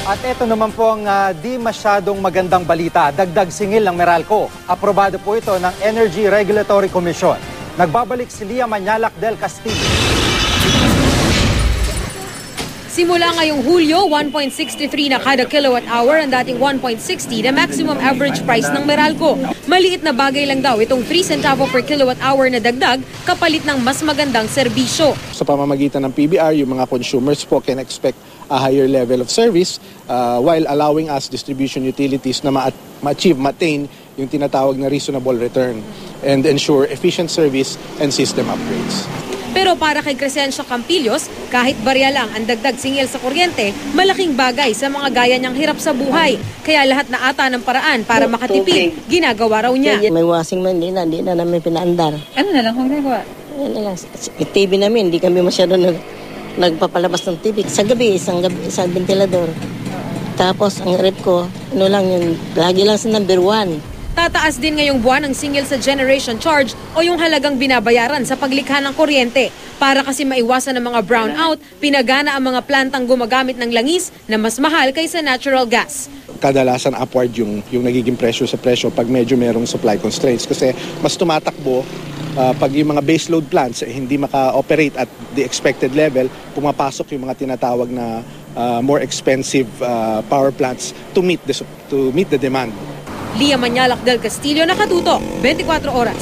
At ito naman po ang di masyadong magandang balita. Dagdag singil ng Meralco. Aprobado po ito ng Energy Regulatory Commission. Nagbabalik si Lia Manyalac del Castillo. Simula ngayong Hulyo, 1.63 na kada kilowatt hour ang dating 1.60 na maximum average price ng Meralco. Maliit na bagay lang daw itong 3 centavo per kilowatt hour na dagdag kapalit ng mas magandang serbisyo. Sa pamamagitan ng PBR, yung mga consumers po can expect a higher level of service while allowing us distribution utilities na ma-achieve, maintain yung tinatawag na reasonable return and ensure efficient service and system upgrades. Pero para kay Crescencio Campillos, kahit barya lang ang dagdag singil sa kuryente, malaking bagay sa mga gaya niyang hirap sa buhay. Kaya lahat na ata ng paraan para makatipid, ginagawa raw niya. May washing man, di na namin pinaandar. Ano na lang kung nagawa? Ano lang, TV namin, di kami masyado nagpapalabas ng TV. Sa gabi, isang ventilador. Tapos ang rep ko, ano lang yun, lagi lang sa number 1. Tataas din ngayong buwan ang singil sa generation charge o yung halagang binabayaran sa paglikha ng kuryente. Para kasi maiwasan ng mga brownout, pinagana ang mga plantang gumagamit ng langis na mas mahal kaysa natural gas. Kadalasan upward yung nagiging presyo sa presyo pag medyo merong supply constraints kasi mas tumatakbo pag yung mga baseload plants hindi maka-operate at the expected level, pumapasok yung mga tinatawag na more expensive power plants to meet the demand. Lia Manyalac del Castillo, Nakatutok, 24 Oras.